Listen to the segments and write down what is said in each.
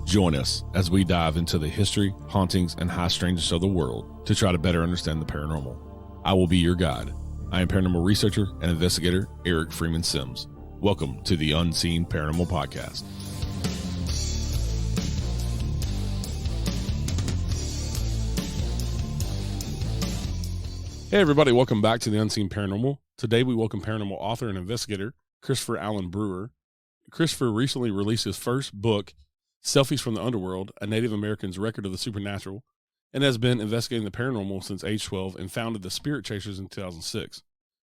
Join us as we dive into the history, hauntings, and high strangeness of the world to try to better understand the paranormal. I will be your guide. I am paranormal researcher and investigator Eric Freeman-Sims. Welcome to the Unseen Paranormal Podcast. Hey everybody, welcome back to the Unseen Paranormal. Today we welcome paranormal author and investigator Christopher Allen Brewer. Christopher recently released his first book, Selfies from the Underworld, a Native American's Record of the Supernatural, and has been investigating the paranormal since age 12 and founded the Spirit Chasers in 2006.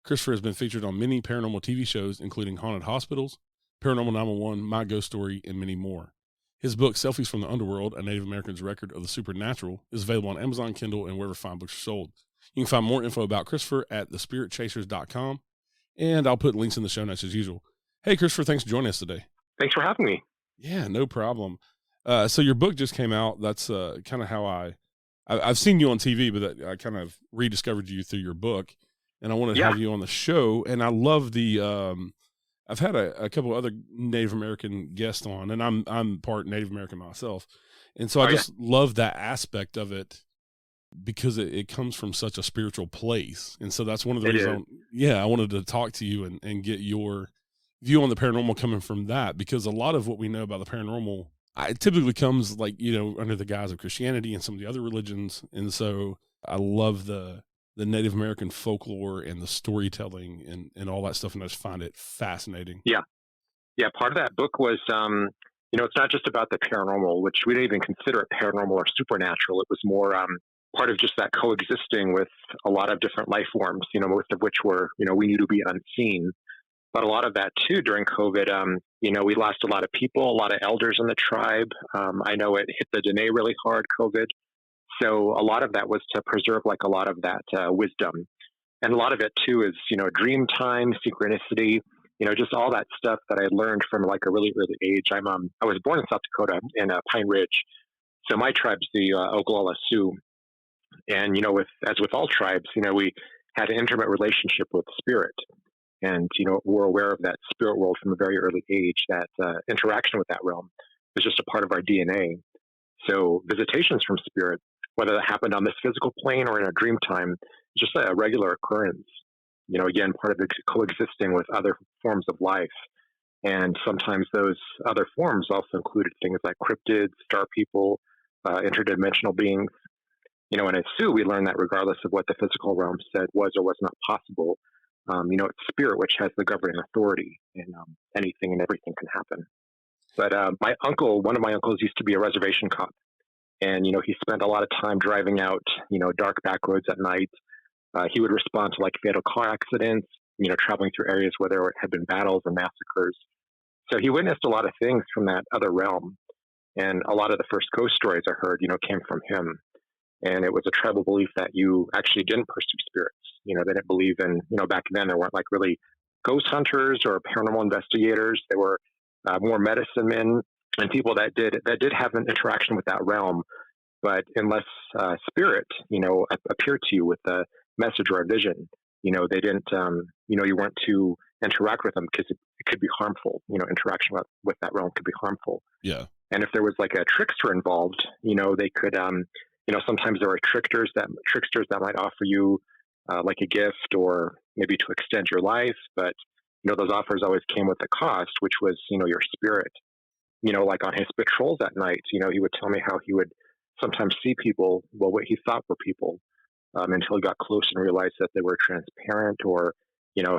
Christopher has been featured on many paranormal TV shows, including Haunted Hospitals, Paranormal 911, My Ghost Story, and many more. His book, Selfies from the Underworld, a Native American's Record of the Supernatural, is available on Amazon Kindle and wherever fine books are sold. You can find more info about Christopher at thespiritchasers.com, and I'll put links in the show notes as usual. Hey, Christopher, thanks for joining us today. Thanks for having me. Yeah, no problem. So your book just came out. That's kind of how I've seen you on TV, but I kind of rediscovered you through your book, and I wanted to have you on the show. And I love the I've had a couple of other Native American guests on, and I'm part Native American myself, and so I just love that aspect of it, because it comes from such a spiritual place. And so that's one of the reasons I wanted to talk to you and get your view on the paranormal coming from that, because a lot of what we know about the paranormal, it typically comes under the guise of Christianity and some of the other religions. And so I love the Native American folklore and the storytelling and all that stuff. And I just find it fascinating. Yeah. Yeah. Part of that book was, it's not just about the paranormal, which we didn't even consider it paranormal or supernatural. It was more, part of just that coexisting with a lot of different life forms, most of which were, we knew to be unseen. But a lot of that too during COVID, we lost a lot of people, a lot of elders in the tribe. I know it hit the Dene really hard, COVID. So a lot of that was to preserve a lot of that wisdom. And a lot of it too is, dream time, synchronicity, just all that stuff that I learned from a really early age. I was born in South Dakota in Pine Ridge. So my tribe's the Oglala Sioux. And, as with all tribes, we had an intimate relationship with spirit. And, we're aware of that spirit world from a very early age. That interaction with that realm is just a part of our DNA. So visitations from spirit, whether that happened on this physical plane or in a dream time, is just a regular occurrence. Again, part of the coexisting with other forms of life. And sometimes those other forms also included things like cryptids, star people, interdimensional beings. In a Sioux, we learned that regardless of what the physical realm said was or was not possible, it's spirit which has the governing authority, and anything and everything can happen. But one of my uncles used to be a reservation cop, and, he spent a lot of time driving out, dark back roads at night. He would respond to fatal car accidents, traveling through areas where there had been battles and massacres. So he witnessed a lot of things from that other realm. And a lot of the first ghost stories I heard, came from him. And it was a tribal belief that you actually didn't pursue spirits. They didn't believe in, back then there weren't really ghost hunters or paranormal investigators. There were more medicine men and people that did have an interaction with that realm. But unless spirit, appeared to you with a message or a vision, they didn't, you weren't to interact with them because it could be harmful. Interaction with that realm could be harmful. Yeah. And if there was a trickster involved, they could, sometimes there are tricksters that might offer you a gift or maybe to extend your life. But, those offers always came with a cost, which was, your spirit. On his patrols at night, he would tell me how he would sometimes see people, what he thought were people, until he got close and realized that they were transparent or,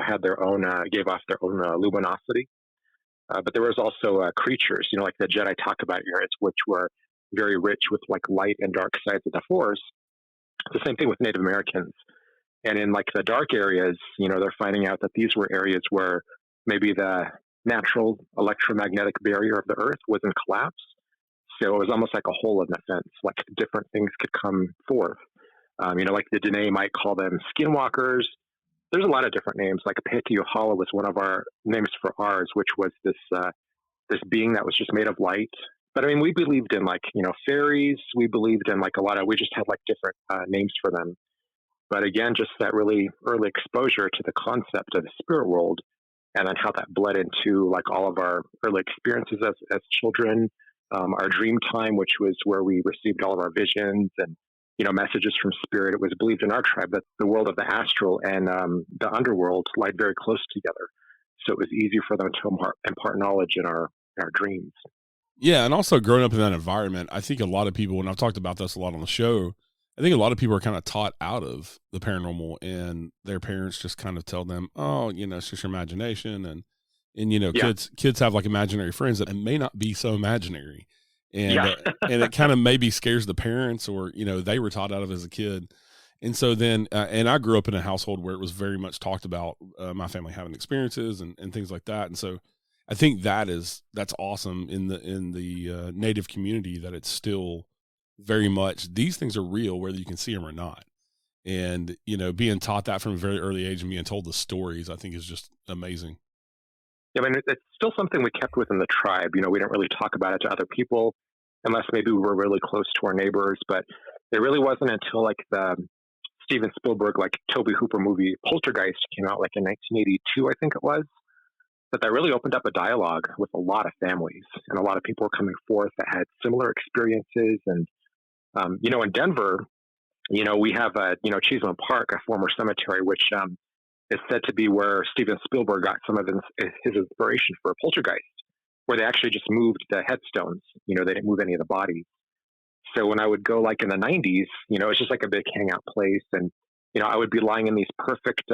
had their own, gave off their own luminosity. But there was also creatures, like the Jedi talk about here, which were very rich with light and dark sides of the Force. It's the same thing with Native Americans. And in the dark areas, they're finding out that these were areas where maybe the natural electromagnetic barrier of the Earth was in collapse. So it was almost like a hole in the fence, different things could come forth. The Dene might call them skinwalkers. There's a lot of different names, Petiohala was one of our names for ours, which was this being that was just made of light. But we believed in fairies. We believed in we just had different names for them. But again, just that really early exposure to the concept of the spirit world, and then how that bled into all of our early experiences as children, our dream time, which was where we received all of our visions and, messages from spirit. It was believed in our tribe that the world of the astral and the underworld lied very close together. So it was easy for them to impart knowledge in our dreams. Yeah, and also growing up in that environment, I think a lot of people, and I've talked about this a lot on the show, I think a lot of people are kind of taught out of the paranormal, and their parents just kind of tell them, "Oh, it's just your imagination," and Yeah. kids have like imaginary friends that may not be so imaginary, and Yeah. and it kind of maybe scares the parents, or they were taught out of as a kid, and so then and I grew up in a household where it was very much talked about my family having experiences and things like that, and so I think that's awesome in the native community, that it's still very much these things are real whether you can see them or not, and being taught that from a very early age and being told the stories, I think is just amazing. Yeah, I mean, it's still something we kept within the tribe. We didn't really talk about it to other people unless maybe we were really close to our neighbors. But it really wasn't until like the Steven Spielberg, like Toby Hooper movie Poltergeist came out like in 1982, I think it was, that really opened up a dialogue with a lot of families, and a lot of people were coming forth that had similar experiences. And, in Denver, we have Cheeseman Park, a former cemetery, which is said to be where Steven Spielberg got some of his inspiration for Poltergeist, where they actually just moved the headstones. They didn't move any of the bodies. So when I would go like in the 90s, it's just like a big hangout place. And, I would be lying in these perfect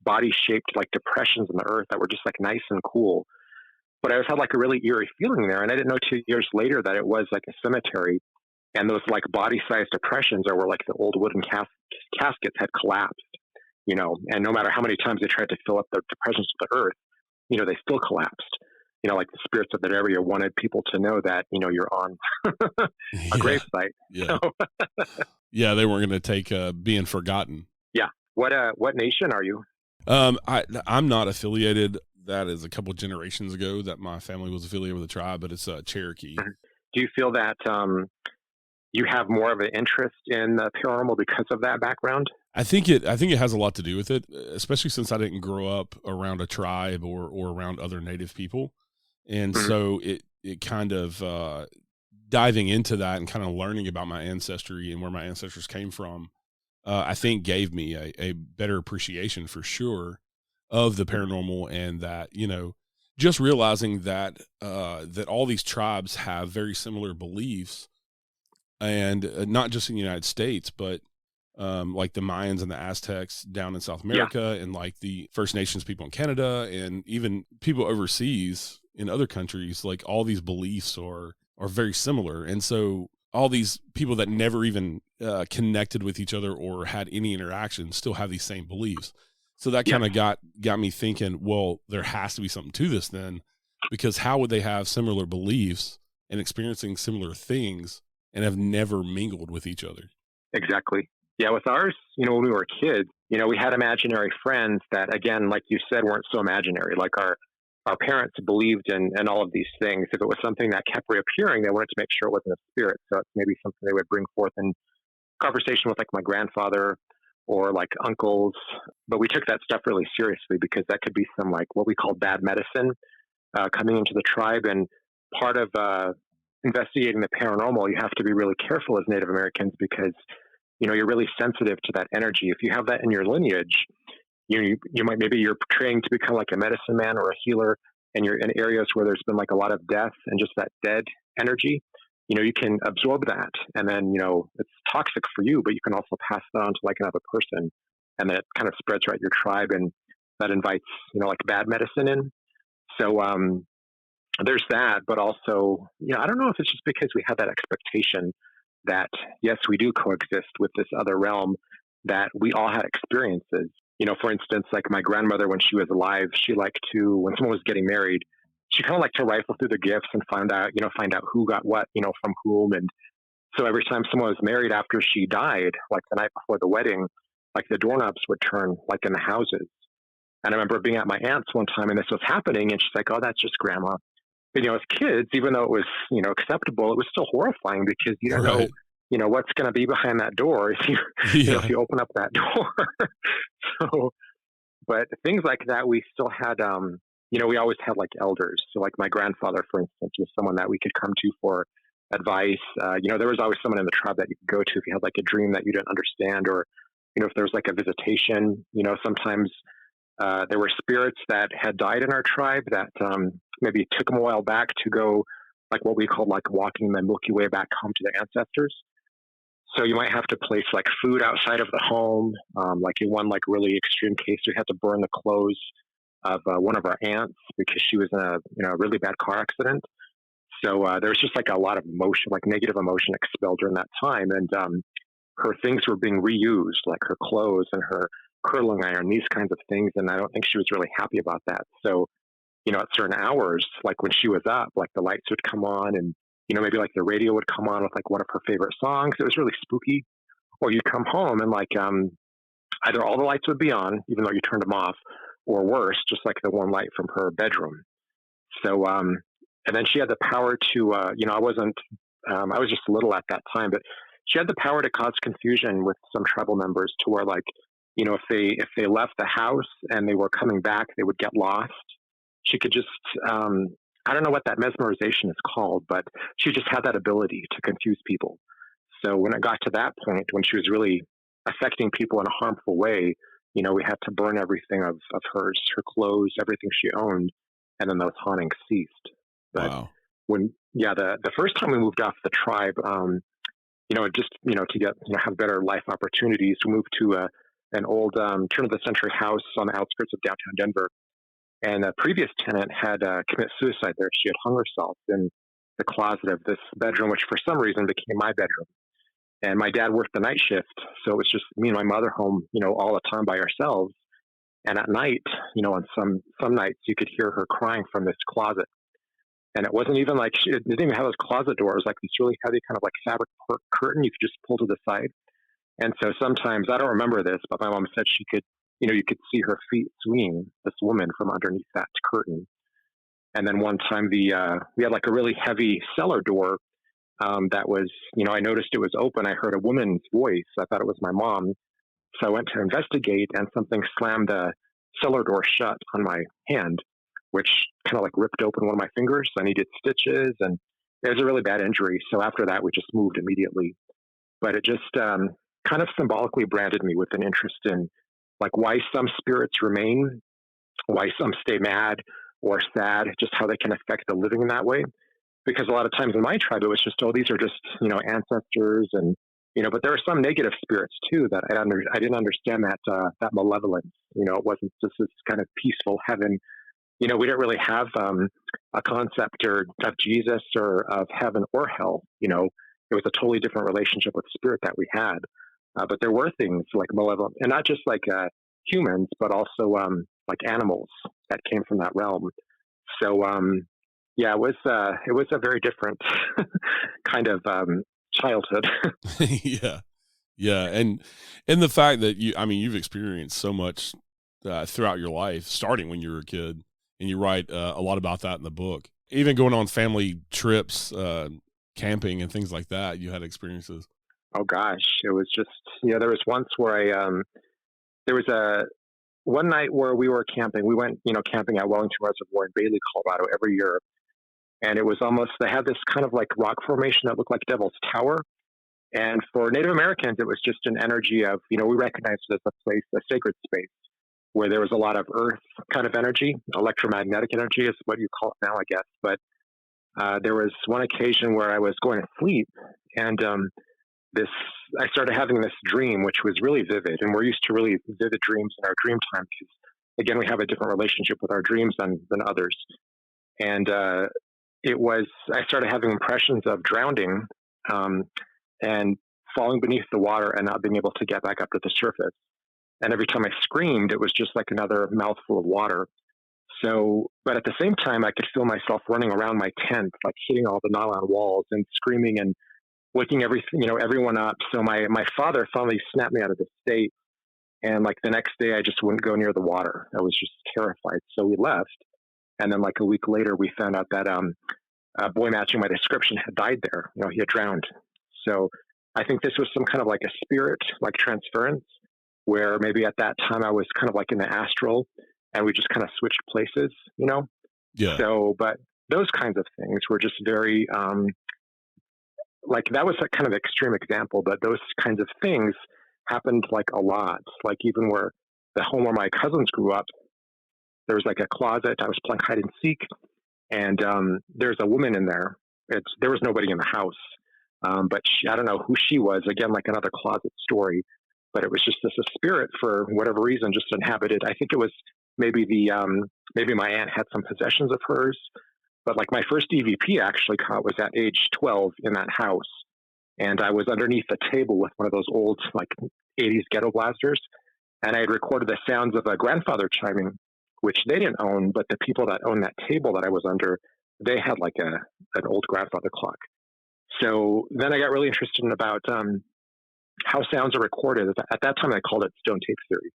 body shaped like depressions in the earth that were just like nice and cool. But I always had like a really eerie feeling there. And I didn't know 2 years later that it was like a cemetery. And those like body sized depressions are where like the old wooden caskets had collapsed. And no matter how many times they tried to fill up the depressions of the earth, they still collapsed. Like the spirits of that area wanted people to know that, you're on a gravesite. Yeah. So. Yeah. They weren't going to take being forgotten. Yeah. What nation are you? I'm not affiliated. That is a couple of generations ago that my family was affiliated with a tribe, but it's Cherokee. Do you feel that you have more of an interest in the paranormal because of that background? I think it has a lot to do with it, especially since I didn't grow up around a tribe or around other native people. And so it kind of diving into that and kind of learning about my ancestry and where my ancestors came from, I think gave me a better appreciation for sure of the paranormal, and that, just realizing that that all these tribes have very similar beliefs, and not just in the United States, but like the Mayans and the Aztecs down in South America, and like the First Nations people in Canada, and even people overseas in other countries, like all these beliefs are very similar. And so all these people that never even connected with each other or had any interaction still have these same beliefs. So that kind of got me thinking, well, there has to be something to this then, because how would they have similar beliefs and experiencing similar things and have never mingled with each other? Exactly. Yeah, with ours, when we were kids, we had imaginary friends that, again, like you said, weren't so imaginary. Like our parents believed in all of these things. If it was something that kept reappearing, they wanted to make sure it wasn't a spirit. So it's maybe something they would bring forth in conversation with like my grandfather or like uncles. But we took that stuff really seriously, because that could be some like what we call bad medicine coming into the tribe. And part of investigating the paranormal, you have to be really careful as Native Americans, because you're really sensitive to that energy. If you have that in your lineage, you might, maybe you're training to become like a medicine man or a healer, and you're in areas where there's been like a lot of death and just that dead energy. You can absorb that, and then it's toxic for you, but you can also pass that on to like another person, and then it kind of spreads throughout your tribe, and that invites like bad medicine in. So there's that, but also I don't know if it's just because we had that expectation that yes, we do coexist with this other realm, that we all had experiences. For instance, like my grandmother, when she was alive, she liked to, when someone was getting married, she kind of liked to rifle through the gifts and find out who got what, from whom. And so every time someone was married after she died, like the night before the wedding, like the doorknobs would turn like in the houses. And I remember being at my aunt's one time and this was happening, and she's like, "Oh, that's just grandma." But, as kids, even though it was, acceptable, it was still horrifying, because you don't know, what's going to be behind that door if you, if you open up that door. So, but things like that, we still had, we always had like elders. So like my grandfather, for instance, was someone that we could come to for advice. There was always someone in the tribe that you could go to if you had like a dream that you didn't understand, or, if there was like a visitation. Sometimes there were spirits that had died in our tribe that maybe it took them a while back to go, like what we called like walking the Milky Way back home to their ancestors. So you might have to place like food outside of the home. Like in one like really extreme case, we had to burn the clothes of one of our aunts because she was in a really bad car accident. So there was just like a lot of emotion, like negative emotion expelled during that time. And her things were being reused, like her clothes and her curling iron, these kinds of things. And I don't think she was really happy about that. So, at certain hours, like when she was up, like the lights would come on and, maybe like the radio would come on with like one of her favorite songs. It was really spooky. Or you'd come home and like either all the lights would be on, even though you turned them off, or worse, just like the one light from her bedroom. So, and then she had the power to, I was just little at that time, but she had the power to cause confusion with some tribal members to where like, if they left the house and they were coming back, they would get lost. She could just, I don't know what that mesmerization is called, but she just had that ability to confuse people. So when it got to that point, when she was really affecting people in a harmful way, we had to burn everything of hers, her clothes, everything she owned, and then those hauntings ceased. But wow. The first time we moved off the tribe, to get, have better life opportunities, we moved to an old turn of the century house on the outskirts of downtown Denver. And a previous tenant had committed suicide there. She had hung herself in the closet of this bedroom, which for some reason became my bedroom. And my dad worked the night shift, so it was just me and my mother home, all the time by ourselves. And at night, on some nights, you could hear her crying from this closet. And it wasn't even like it didn't even have those closet doors, like this really heavy kind of like fabric curtain you could just pull to the side. And so sometimes, I don't remember this, but my mom said she could, you could see her feet swinging, this woman, from underneath that curtain. And then one time we had like a really heavy cellar door that was, I noticed it was open. I heard a woman's voice. I thought it was my mom. So I went to investigate, and something slammed the cellar door shut on my hand, which kind of like ripped open one of my fingers. I needed stitches, and it was a really bad injury. So after that, we just moved immediately. But it just kind of symbolically branded me with an interest in like why some spirits remain, why some stay mad or sad, just how they can affect the living in that way. Because a lot of times in my tribe, it was just, oh, these are just, ancestors, and, but there are some negative spirits too that I didn't understand that malevolence. It wasn't just this kind of peaceful heaven. We didn't really have a concept of Jesus or of heaven or hell. It was a totally different relationship with spirit that we had. But there were things like malevolent, and not just like humans, but also like animals that came from that realm. So, it was a very different kind of childhood. Yeah. And the fact that you've experienced so much throughout your life, starting when you were a kid, and you write a lot about that in the book. Even going on family trips, camping and things like that, you had experiences. Oh gosh, it was just, there was once where there was one night where we were camping. We went, camping at Wellington Reservoir in Bailey, Colorado every year. And it was almost, they had this kind of like rock formation that looked like Devil's Tower. And for Native Americans, it was just an energy of, we recognized it as a place, a sacred space, where there was a lot of earth kind of energy. Electromagnetic energy is what you call it now, I guess. But there was one occasion where I was going to sleep, and I started having this dream, which was really vivid. And we're used to really vivid dreams in our dream time because, again, we have a different relationship with our dreams than others. And I started having impressions of drowning and falling beneath the water and not being able to get back up to the surface. And every time I screamed, it was just like another mouthful of water. So, but at the same time, I could feel myself running around my tent, like hitting all the nylon walls and screaming and waking everyone up. So my father finally snapped me out of the state. And like the next day, I just wouldn't go near the water. I was just terrified. So we left. And then like a week later, we found out that a boy matching my description had died there. He had drowned. So I think this was some kind of like a spirit, like transference, where maybe at that time I was kind of like in the astral, and we just kind of switched places, you know? Yeah. So, but those kinds of things were just very, like that was a kind of extreme example, but those kinds of things happened like a lot. Like even where the home where my cousins grew up, there was like a closet. I was playing hide and seek, and there's a woman in there. There was nobody in the house, but I don't know who she was. Again, like another closet story, but it was just this a spirit for whatever reason just inhabited. I think it was maybe maybe my aunt had some possessions of hers, but like my first EVP actually caught was at age 12 in that house, and I was underneath a table with one of those old like 80s ghetto blasters, and I had recorded the sounds of a grandfather chiming, which they didn't own, but the people that owned that table that I was under, they had like an old grandfather clock. So then I got really interested in about how sounds are recorded. At that time, I called it stone tape theory,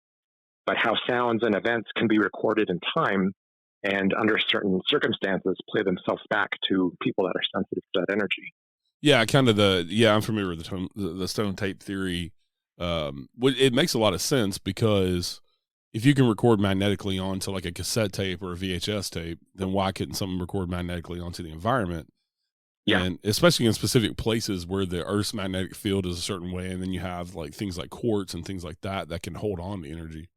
but how sounds and events can be recorded in time and under certain circumstances play themselves back to people that are sensitive to that energy. Yeah, I'm familiar with the stone tape theory. It makes a lot of sense because if you can record magnetically onto like a cassette tape or a VHS tape, then why couldn't someone record magnetically onto the environment? Yeah. And especially in specific places where the Earth's magnetic field is a certain way, and then you have like things like quartz and things like that can hold on to energy.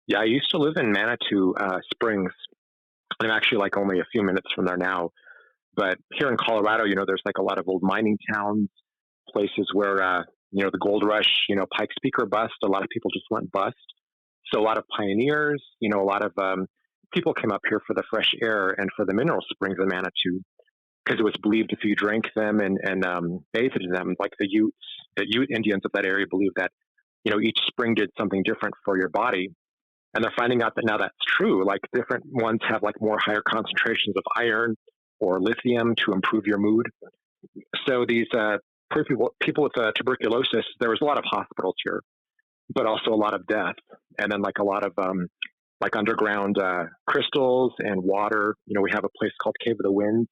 Yeah, I used to live in Manitou Springs. I'm actually like only a few minutes from there now. But here in Colorado, there's like a lot of old mining towns, places where, the gold rush, Pikes Peak or bust. A lot of people just went bust. So a lot of pioneers, a lot of people came up here for the fresh air and for the mineral springs in Manitou, because it was believed if you drank them and bathed in them, like the Ute Indians of that area believed that, each spring did something different for your body. And they're finding out that now that's true. Like different ones have like more higher concentrations of iron or lithium to improve your mood. So these people with tuberculosis, there was a lot of hospitals here, but also a lot of death. And then like a lot of like underground crystals and water. We have a place called Cave of the Winds,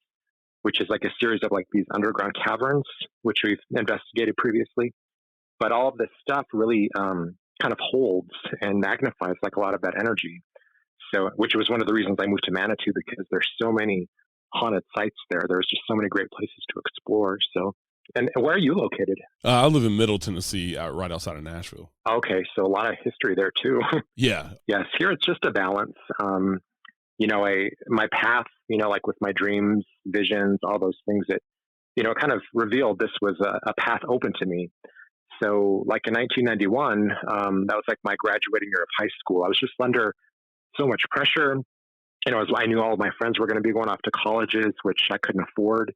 which is like a series of like these underground caverns, which we've investigated previously. But all of this stuff really kind of holds and magnifies like a lot of that energy. So, which was one of the reasons I moved to Manitou, because there's so many haunted sites there. There's just so many great places to explore. So, and where are you located? I live in Middle Tennessee, right outside of Nashville. Okay, so a lot of history there too. Yeah. Yes, here it's just a balance. My path, like with my dreams, visions, all those things that, kind of revealed this was a path open to me. So like in 1991, that was like my graduating year of high school. I was just under so much pressure. I knew all of my friends were going to be going off to colleges, which I couldn't afford.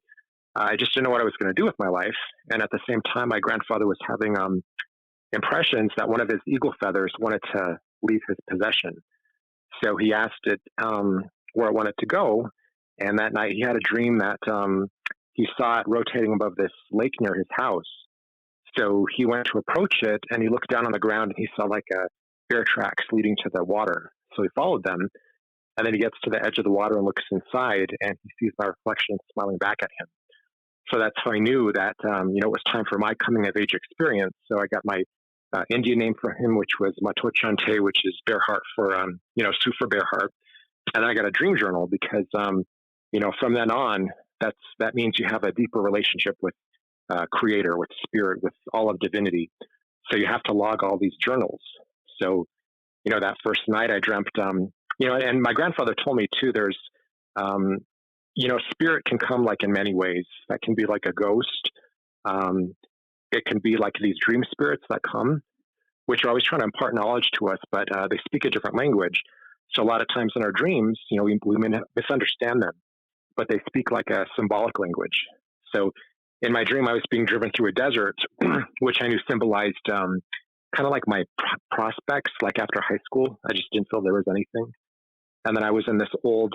I just didn't know what I was going to do with my life. And at the same time, my grandfather was having impressions that one of his eagle feathers wanted to leave his possession. So he asked it where it wanted to go. And that night he had a dream that he saw it rotating above this lake near his house. So he went to approach it, and he looked down on the ground, and he saw like bear tracks leading to the water. So he followed them, and then he gets to the edge of the water and looks inside, and he sees my reflection smiling back at him. So that's how I knew that, it was time for my coming of age experience. So I got my Indian name for him, which was Matochante, which is bear heart for, Sioux for bear heart. And then I got a dream journal because, from then on, that means you have a deeper relationship with creator, with spirit, with all of divinity. So you have to log all these journals. So, that first night I dreamt, and my grandfather told me too, there's, spirit can come like in many ways. That can be like a ghost. It can be like these dream spirits that come, which are always trying to impart knowledge to us, but they speak a different language. So a lot of times in our dreams, we misunderstand them, but they speak like a symbolic language. So in my dream, I was being driven through a desert, which I knew symbolized kind of like my prospects, like after high school. I just didn't feel there was anything. And then I was in this old,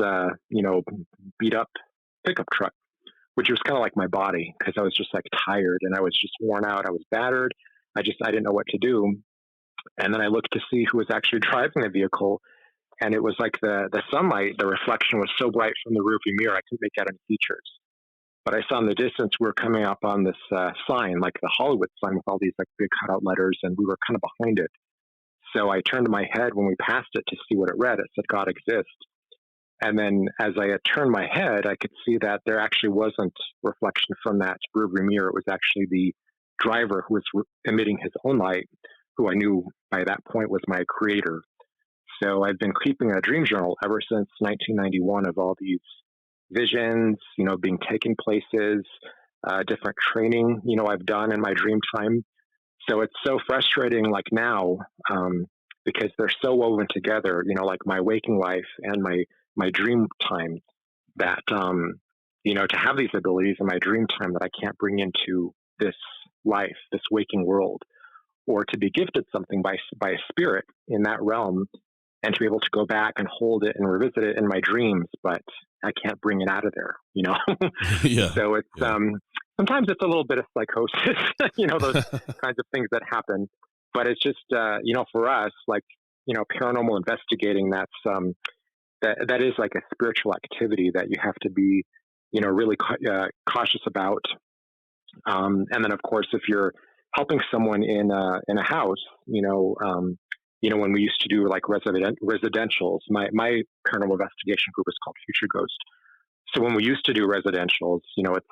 beat up pickup truck, which was kind of like my body, because I was just like tired and I was just worn out. I was battered. I didn't know what to do. And then I looked to see who was actually driving the vehicle. And it was like the sunlight, the reflection was so bright from the rearview mirror, I couldn't make out any features. But I saw in the distance, we were coming up on this sign, like the Hollywood sign with all these like big cutout letters, and we were kind of behind it. So I turned my head when we passed it to see what it read. It said, God exists. And then as I had turned my head, I could see that there actually wasn't reflection from that rearview mirror. It was actually the driver who was emitting his own light, who I knew by that point was my creator. So I've been keeping a dream journal ever since 1991 of all these visions, being taken places, different training, I've done in my dream time. So it's so frustrating, like now, because they're so woven together, like my waking life and my dream time, that, to have these abilities in my dream time that I can't bring into this life, this waking world, or to be gifted something by a spirit in that realm, and to be able to go back and hold it and revisit it in my dreams, but I can't bring it out of there, Yeah. So it's, sometimes it's a little bit of psychosis, those kinds of things that happen, but it's just, for us, like, paranormal investigating, that's, that is like a spiritual activity that you have to be, really cautious about. And then of course, if you're helping someone in a house, when we used to do like residentials, my paranormal investigation group is called Future Ghost. So when we used to do residentials, it's,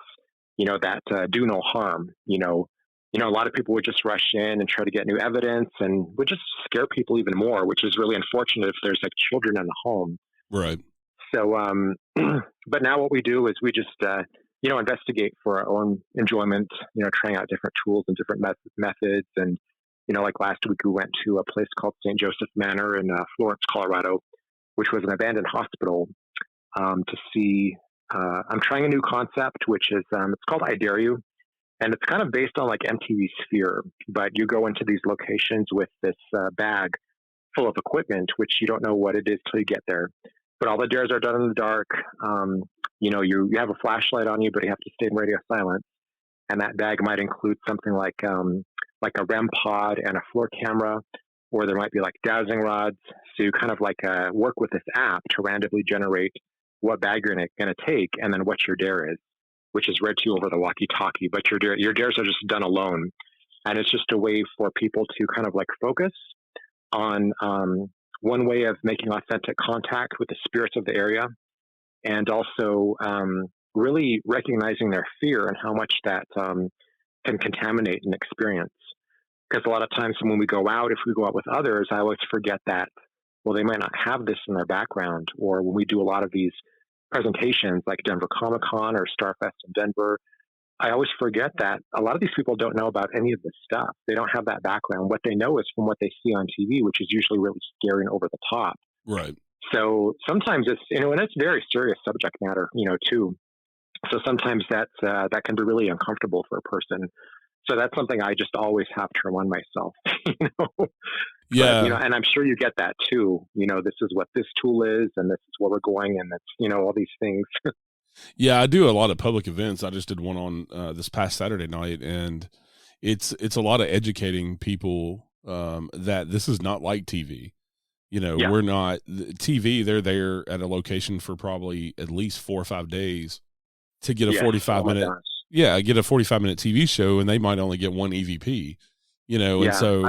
that do no harm, a lot of people would just rush in and try to get new evidence and would just scare people even more, which is really unfortunate if there's like children in the home. Right. So, but now what we do is we just, investigate for our own enjoyment, trying out different tools and different methods. And, like last week, we went to a place called St. Joseph Manor in Florence, Colorado, which was an abandoned hospital, to see, I'm trying a new concept, which is, it's called I Dare You. And it's kind of based on like MTV Sphere, but you go into these locations with this bag full of equipment, which you don't know what it is till you get there. But all the dares are done in the dark. You have a flashlight on you, but you have to stay in radio silence. And that bag might include something like a REM pod and a floor camera, or there might be like dowsing rods. So you kind of like work with this app to randomly generate what bag you're going to take, and then what your dare is, which is read to you over the walkie-talkie. But your dares are just done alone, and it's just a way for people to kind of like focus on one way of making authentic contact with the spirits of the area, and also really recognizing their fear and how much that can contaminate an experience. Because a lot of times when we go out, if we go out with others, I always forget that, well, they might not have this in their background. Or when we do a lot of these presentations like Denver Comic-Con or Starfest in Denver, I always forget that a lot of these people don't know about any of this stuff. They don't have that background. What they know is from what they see on TV, which is usually really scary and over the top. Right. So sometimes it's, and it's very serious subject matter, too. So sometimes that can be really uncomfortable for a person. So that's something I just always have to remind myself, Yeah. But, and I'm sure you get that too. This is what this tool is, and this is where we're going, and that's, all these things. Yeah, I do a lot of public events. I just did one on this past Saturday night, and it's a lot of educating people that this is not like TV. We're not TV. They're there at a location for probably at least 4 or 5 days to get a 45-minute. Get a 45-minute TV show, and they might only get one EVP. And so.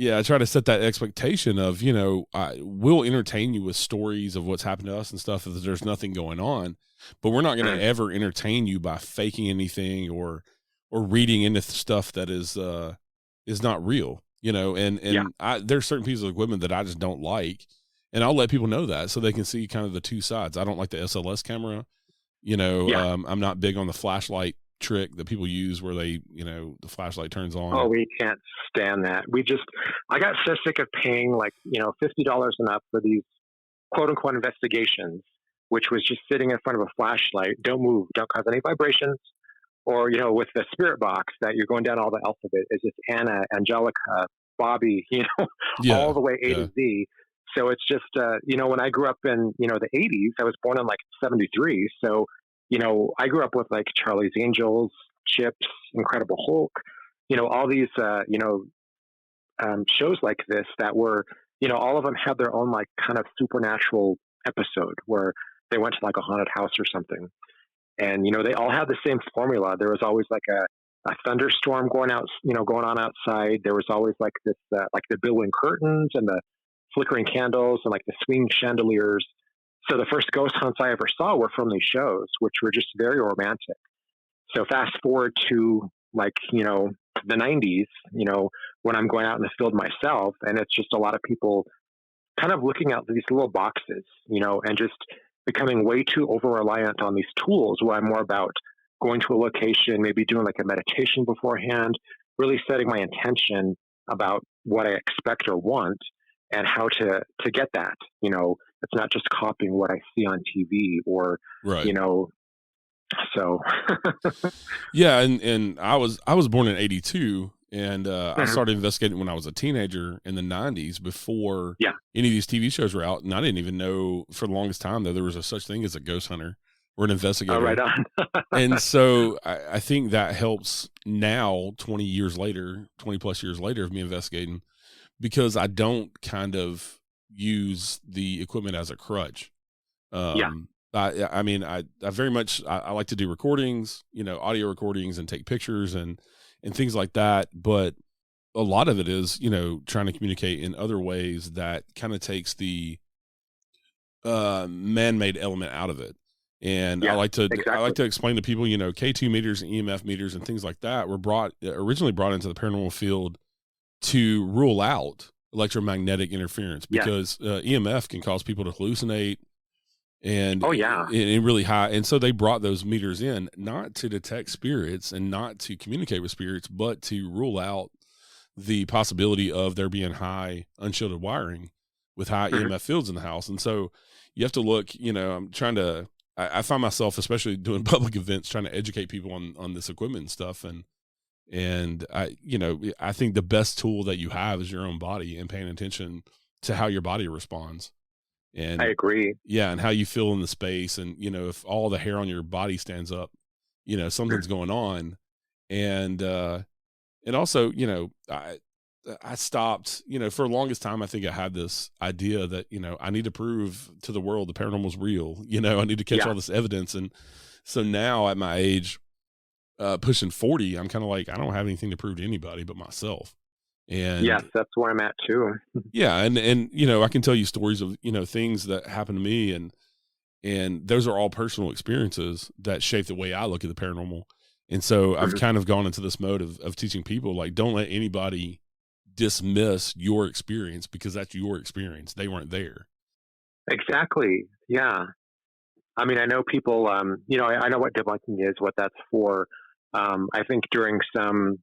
I try to set that expectation of, we'll entertain you with stories of what's happened to us and stuff if there's nothing going on, but we're not going to ever entertain you by faking anything or reading into stuff that is not real, there's certain pieces of equipment that I just don't like, and I'll let people know that so they can see kind of the two sides. I don't like the SLS camera, I'm not big on the flashlight trick that people use where they, the flashlight turns on. Oh, we can't stand that. I got so sick of paying like, $50 and up for these quote unquote investigations, which was just sitting in front of a flashlight. Don't move, don't cause any vibrations. Or, with the spirit box that you're going down all the alphabet is just Anna, Angelica, Bobby, all the way A to Z. So it's just, when I grew up in, the 80s, I was born in like 73. So, I grew up with like Charlie's Angels, Chips, Incredible Hulk, all these, shows like this that were, all of them had their own like kind of supernatural episode where they went to like a haunted house or something. And, they all had the same formula. There was always like a thunderstorm going on outside. There was always like this, like the billowing curtains and the flickering candles and like the swinging chandeliers. So the first ghost hunts I ever saw were from these shows, which were just very romantic. So fast forward to like, the 90s, when I'm going out in the field myself, and it's just a lot of people kind of looking at these little boxes, and just becoming way too over reliant on these tools, where I'm more about going to a location, maybe doing like a meditation beforehand, really setting my intention about what I expect or want and how to get that. It's not just copying what I see on TV or, right. So yeah, and I was born in 82, and I started investigating when I was a teenager in the 90s, before any of these TV shows were out, and I didn't even know for the longest time that there was a such thing as a ghost hunter or an investigator. Oh, right on. And so I think that helps now, 20 plus years later of me investigating, because I don't kind of use the equipment as a crutch. I mean, I very much, I like to do recordings, audio recordings, and take pictures and things like that. But a lot of it is, trying to communicate in other ways that kind of takes the man-made element out of it. And I like to explain to people, K2 meters and EMF meters and things like that were originally brought into the paranormal field to rule out electromagnetic interference, because EMF can cause people to hallucinate. And and really high. And so they brought those meters in, not to detect spirits and not to communicate with spirits, but to rule out the possibility of there being high unshielded wiring with high EMF fields in the house. And so you have to look, I'm trying to, I find myself, especially doing public events, trying to educate people on this equipment and stuff. And I think the best tool that you have is your own body, and paying attention to how your body responds. And I agree. Yeah. And how you feel in the space. And, if all the hair on your body stands up, something's going on. And also, I stopped, for the longest time, I think I had this idea that, I need to prove to the world the paranormal is real. I need to catch all this evidence. And so now at my age, pushing 40, I'm kind of like, I don't have anything to prove to anybody but myself. And yes, that's where I'm at too. Yeah. And, I can tell you stories of, things that happened to me, and those are all personal experiences that shape the way I look at the paranormal. And so I've kind of gone into this mode of teaching people, like, don't let anybody dismiss your experience, because that's your experience. They weren't there. Exactly. Yeah. I mean, I know people, I know what debunking is, what that's for. I think during some,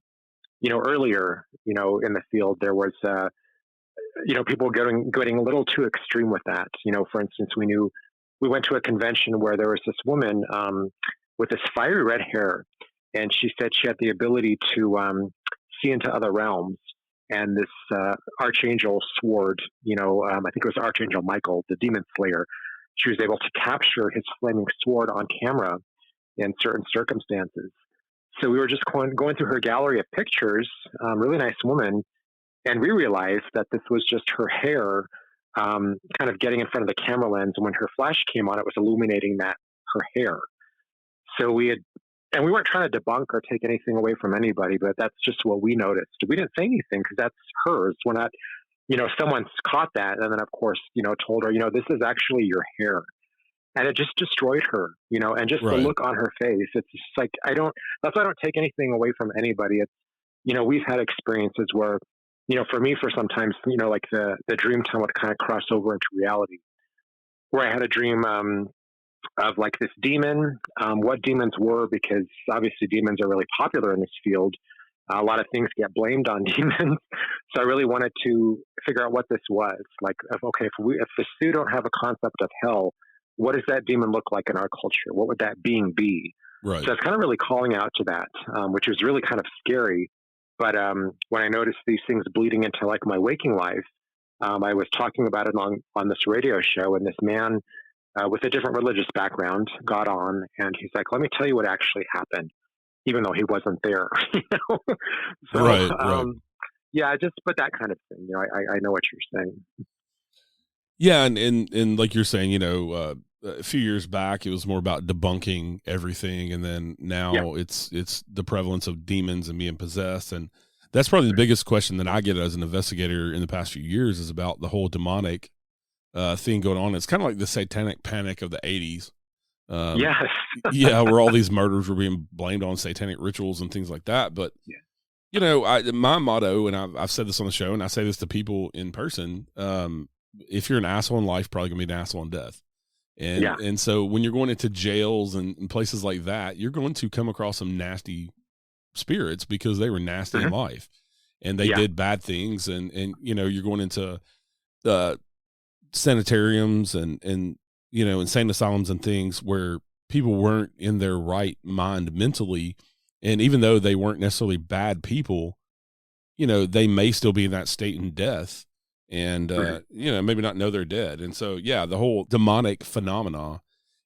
earlier, in the field, there was, people getting a little too extreme with that. For instance, we went to a convention where there was this woman with this fiery red hair, and she said she had the ability to see into other realms. And this archangel sword, I think it was Archangel Michael, the demon slayer, she was able to capture his flaming sword on camera in certain circumstances. So we were just going through her gallery of pictures, really nice woman, and we realized that this was just her hair kind of getting in front of the camera lens. And when her flash came on, it was illuminating her hair. So we weren't trying to debunk or take anything away from anybody, but that's just what we noticed. We didn't say anything because that's hers. We're not, someone's caught that. And then of course, told her, this is actually your hair. And it just destroyed her, and just the look on her face. It's just like, that's why I don't take anything away from anybody. It's, we've had experiences where, for me, for sometimes, like the dream time would kind of cross over into reality, where I had a dream of like this demon, what demons were, because obviously demons are really popular in this field. A lot of things get blamed on demons. So I really wanted to figure out what this was. Like, okay, if the Sioux don't have a concept of hell, what does that demon look like in our culture? What would that being be? Right. So it's kind of really calling out to that, which was really kind of scary. But when I noticed these things bleeding into like my waking life, I was talking about it on this radio show, and this man with a different religious background got on, and he's like, let me tell you what actually happened, even though he wasn't there. So, right. Yeah, but that kind of thing. I know what you're saying. Yeah. And like you're saying, a few years back, it was more about debunking everything. And then now it's the prevalence of demons and being possessed. And that's probably the biggest question that I get as an investigator in the past few years is about the whole demonic thing going on. It's kind of like the satanic panic of the 80s. Yes. Yeah, where all these murders were being blamed on satanic rituals and things like that. But, you know, my motto, and I've said this on the show, and I say this to people in person, if you're an asshole in life, probably going to be an asshole in death. And so when you're going into jails and places like that, you're going to come across some nasty spirits because they were nasty in life and they did bad things. And, you know, you're going into sanitariums and, you know, insane asylums and things where people weren't in their right mind mentally. And even though they weren't necessarily bad people, you know, they may still be in that state in death and, you know, maybe not know they're dead. And so, yeah, the whole demonic phenomena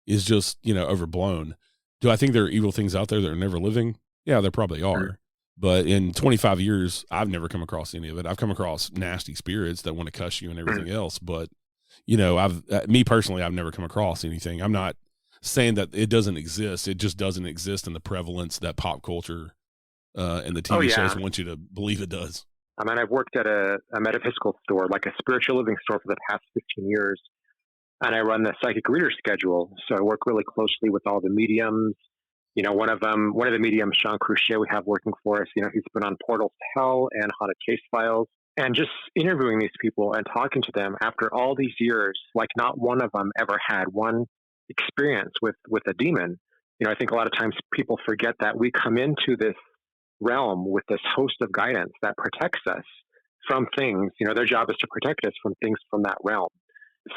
is just, you know, overblown. Do I think there are evil things out there that are never living? Yeah, there probably are. But in 25 years, I've never come across any of it. I've come across nasty spirits that want to cuss you and everything else. But, you know, me personally, I've never come across anything. I'm not saying that it doesn't exist. It just doesn't exist in the prevalence that pop culture and the TV shows want you to believe it does. I mean, I've worked at a metaphysical store, like a spiritual living store for the past 15 years. And I run the psychic reader schedule. So I work really closely with all the mediums. You know, one of the mediums, Sean Cruchet, we have working for us, you know, he's been on Portals to Hell and Haunted Case Files. And just interviewing these people and talking to them after all these years, like not one of them ever had one experience with a demon. You know, I think a lot of times people forget that we come into this realm with this host of guidance that protects us from things. You know, their job is to protect us from things from that realm.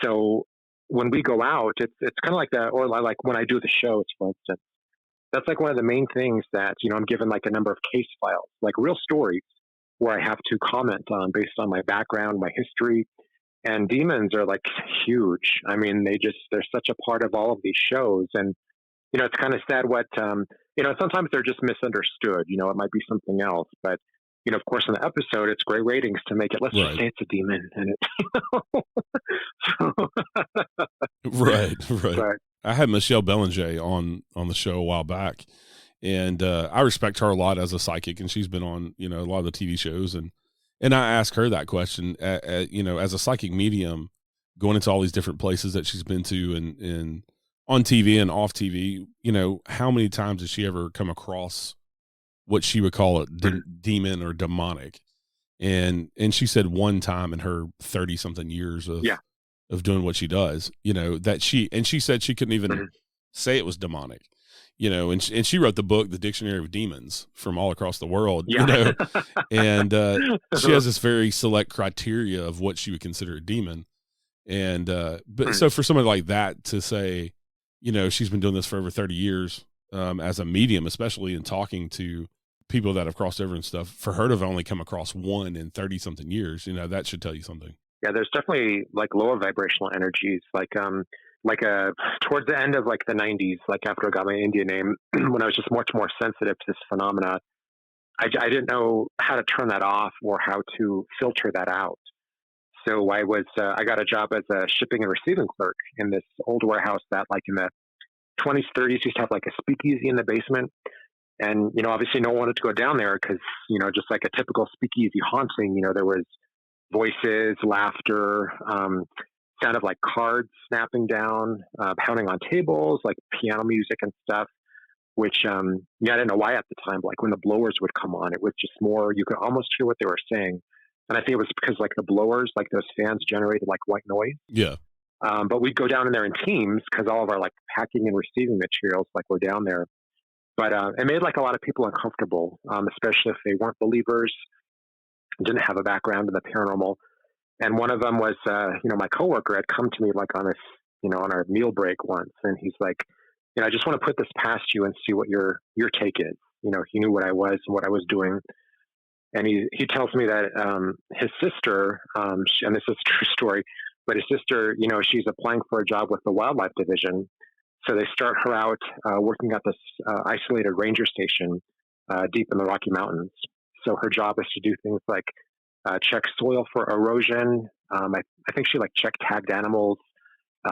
So when we go out, it's kind of like that, or like when I do the shows, for instance, that's like one of the main things that, you know, I'm given like a number of case files, like real stories where I have to comment on based on my background, my history. And demons are like huge. I mean, they're such a part of all of these shows. And, you know, it's kind of sad what, you know, sometimes they're just misunderstood. You know, it might be something else. But, you know, of course, in the episode, it's great ratings to make it, let's just say it's a demon. And Right. But, I had Michelle Belanger on the show a while back. And I respect her a lot as a psychic, and she's been on, you know, a lot of the TV shows. And I asked her that question, you know, as a psychic medium, going into all these different places that she's been to and on TV and off TV, you know, how many times has she ever come across what she would call a demon or demonic? And she said one time in her 30 something years of doing what she does, you know, that she said she couldn't even say it was demonic. You know, and she wrote the book, The Dictionary of Demons, from all across the world, you know, and she has this very select criteria of what she would consider a demon. And, but so for somebody like that to say, you know, she's been doing this for over 30 years as a medium, especially in talking to people that have crossed over and stuff, for her to have only come across one in 30 something years, you know, that should tell you something. Yeah, there's definitely like lower vibrational energies, like towards the end of like the 90s, like after I got my Indian name, when I was just much more sensitive to this phenomena, I didn't know how to turn that off or how to filter that out. So I got a job as a shipping and receiving clerk in this old warehouse that like in the 20s, 30s used to have like a speakeasy in the basement. And, you know, obviously no one wanted to go down there because, you know, just like a typical speakeasy haunting, you know, there was voices, laughter, sound of like cards snapping down, pounding on tables, like piano music and stuff, which, I didn't know why at the time, but like when the blowers would come on, it was just more, you could almost hear what they were saying. And I think it was because like the blowers, like those fans generated like white noise. Yeah. But we'd go down in there in teams because all of our like packing and receiving materials, like were down there. But it made like a lot of people uncomfortable, especially if they weren't believers, didn't have a background in the paranormal. And one of them was, my coworker had come to me like on on our meal break once. And he's like, I just want to put this past you and see what your take is. You know, he knew what I was and what I was doing. And he tells me that his sister, and this is a true story, but his sister, she's applying for a job with the wildlife division. So they start her out working at this isolated ranger station deep in the Rocky Mountains. So her job is to do things like check soil for erosion. I think she checked tagged animals,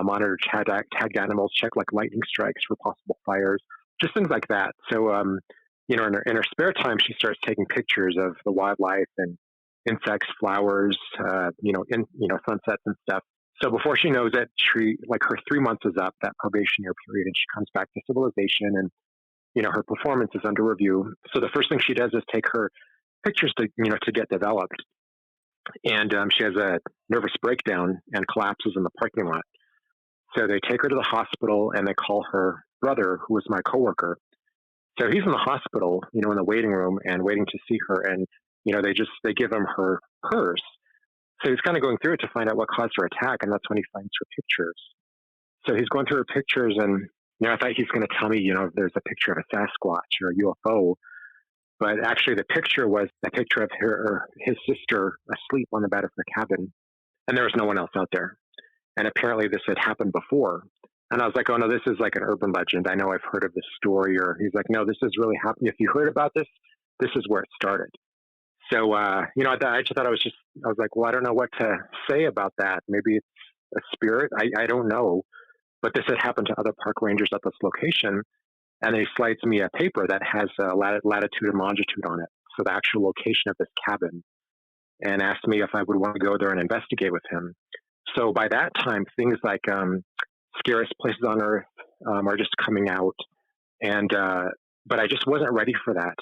monitor tagged animals, check like lightning strikes for possible fires, just things like that. So, in her spare time, she starts taking pictures of the wildlife and insects, flowers, sunsets and stuff. So before she knows it, her 3 months is up, that probationary period, and she comes back to civilization, and her performance is under review. So the first thing she does is take her pictures to get developed, and she has a nervous breakdown and collapses in the parking lot. So they take her to the hospital, and they call her brother, who was my coworker. So he's in the hospital, in the waiting room and waiting to see her, and they give him her purse. So he's kind of going through it to find out what caused her attack, and that's when he finds her pictures. So he's going through her pictures, and I thought he's going to tell me, there's a picture of a Sasquatch or a UFO, but actually the picture was a picture of his sister asleep on the bed of her cabin, and there was no one else out there. And apparently this had happened before. And I was like, oh no, this is like an urban legend. I know I've heard of this story. Or he's like, no, this is really happening. If you heard about this, this is where it started. So, I just thought I was like, well, I don't know what to say about that. Maybe it's a spirit. I don't know. But this had happened to other park rangers at this location. And he slides me a paper that has latitude and longitude on it. So the actual location of this cabin, and asked me if I would want to go there and investigate with him. So by that time, things like scariest places on Earth are just coming out. And, but I just wasn't ready for that.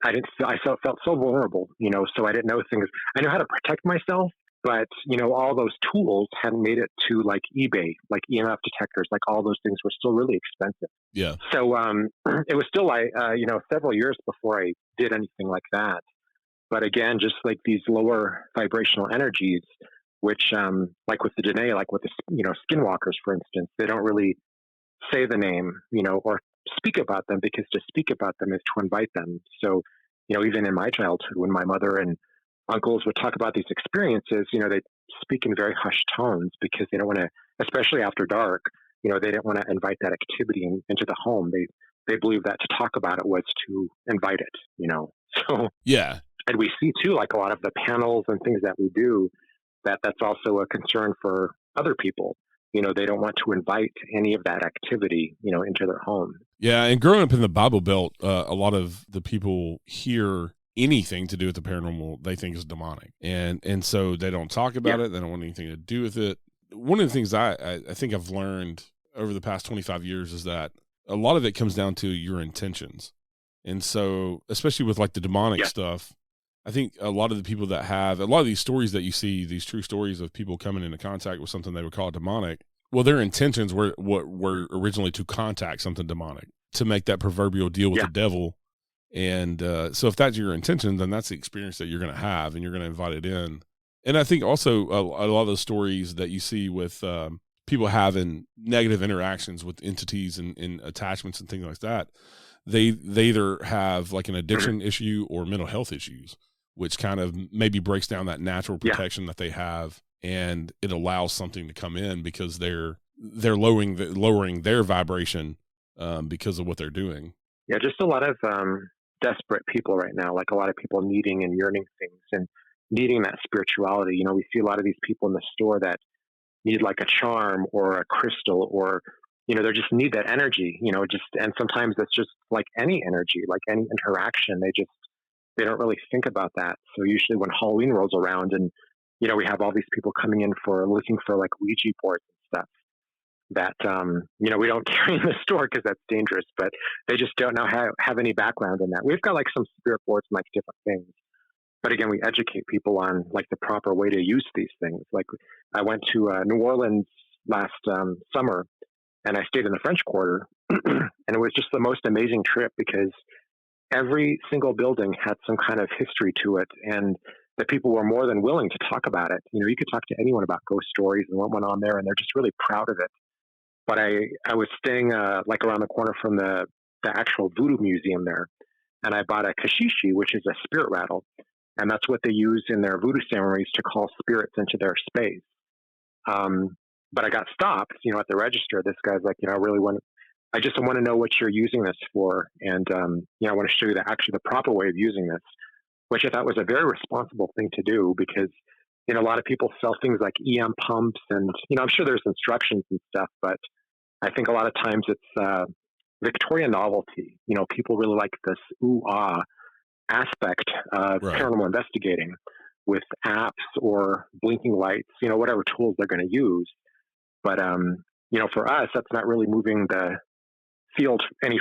I felt so vulnerable, so I didn't know things. I know how to protect myself, but, all those tools hadn't made it to like eBay, like EMF detectors, like all those things were still really expensive. Yeah. So it was still several years before I did anything like that. But again, just like these lower vibrational energies, which like with the Danae, like with the, skinwalkers, for instance, they don't really say the name, or speak about them, because to speak about them is to invite them. So, even in my childhood, when my mother and uncles would talk about these experiences, they speak in very hushed tones, because they don't want to, especially after dark, they didn't want to invite that activity into the home. They believed that to talk about it was to invite it, So yeah. And we see too, like a lot of the panels and things that we do, that's also a concern for other people. They don't want to invite any of that activity, into their home. Yeah. And growing up in the Bible Belt, a lot of the people hear anything to do with the paranormal, they think is demonic. And so they don't talk about it. They don't want anything to do with it. One of the things I think I've learned over the past 25 years is that a lot of it comes down to your intentions. And so, especially with like the demonic stuff, I think a lot of the people that have a lot of these stories that you see, these true stories of people coming into contact with something they would call demonic, well, their intentions were originally to contact something demonic, to make that proverbial deal with the devil. And so if that's your intention, then that's the experience that you're going to have, and you're going to invite it in. And I think also a lot of those stories that you see with people having negative interactions with entities and attachments and things like that, they either have like an addiction issue or mental health issues, which kind of maybe breaks down that natural protection that they have, and it allows something to come in because they're lowering their vibration because of what they're doing. Yeah, just a lot of desperate people right now, like a lot of people needing and yearning things and needing that spirituality. We see a lot of these people in the store that need like a charm or a crystal, or they just need that energy, and sometimes it's just like any energy, like any interaction. They don't really think about that. So usually when Halloween rolls around and, we have all these people coming in looking for like Ouija boards and stuff that, we don't carry in the store because that's dangerous, but they just don't know have any background in that. We've got like some spirit boards and like different things. But again, we educate people on like the proper way to use these things. Like I went to New Orleans last summer, and I stayed in the French Quarter, and it was just the most amazing trip, because every single building had some kind of history to it, and the people were more than willing to talk about it. You could talk to anyone about ghost stories and what went on there, and they're just really proud of it. But I was staying like around the corner from the actual voodoo museum there, and I bought a kashishi, which is a spirit rattle, and that's what they use in their voodoo ceremonies to call spirits into their space. But I got stopped, at the register. This guy's like, I just want to know what you're using this for. And, I want to show you the proper way of using this, which I thought was a very responsible thing to do, because, a lot of people sell things like EM pumps, and I'm sure there's instructions and stuff, but I think a lot of times it's Victorian novelty. People really like this ooh ah aspect of Right. paranormal investigating with apps or blinking lights, whatever tools they're going to use. But for us, that's not really moving the field any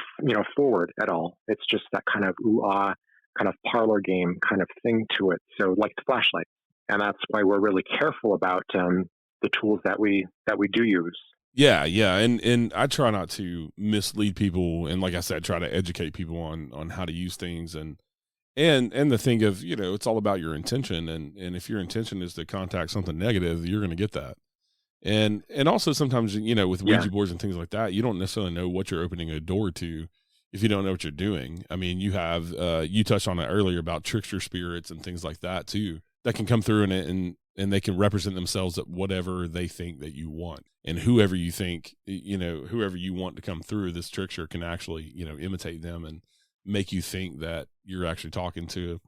forward at all. It's just that kind of ooh ah kind of parlor game kind of thing to it. So like the flashlight, and that's why we're really careful about the tools that we do use. Yeah, yeah, and I try not to mislead people, and like I said, try to educate people on how to use things, and the thing of it's all about your intention, and if your intention is to contact something negative, you're going to get that. And also sometimes with Ouija boards and things like that, you don't necessarily know what you're opening a door to if you don't know what you're doing. I mean, you have you touched on it earlier about trickster spirits and things like that too, that can come through in it, and they can represent themselves at whatever they think that you want, and whoever you think whoever you want to come through, this trickster can actually imitate them and make you think that you're actually talking to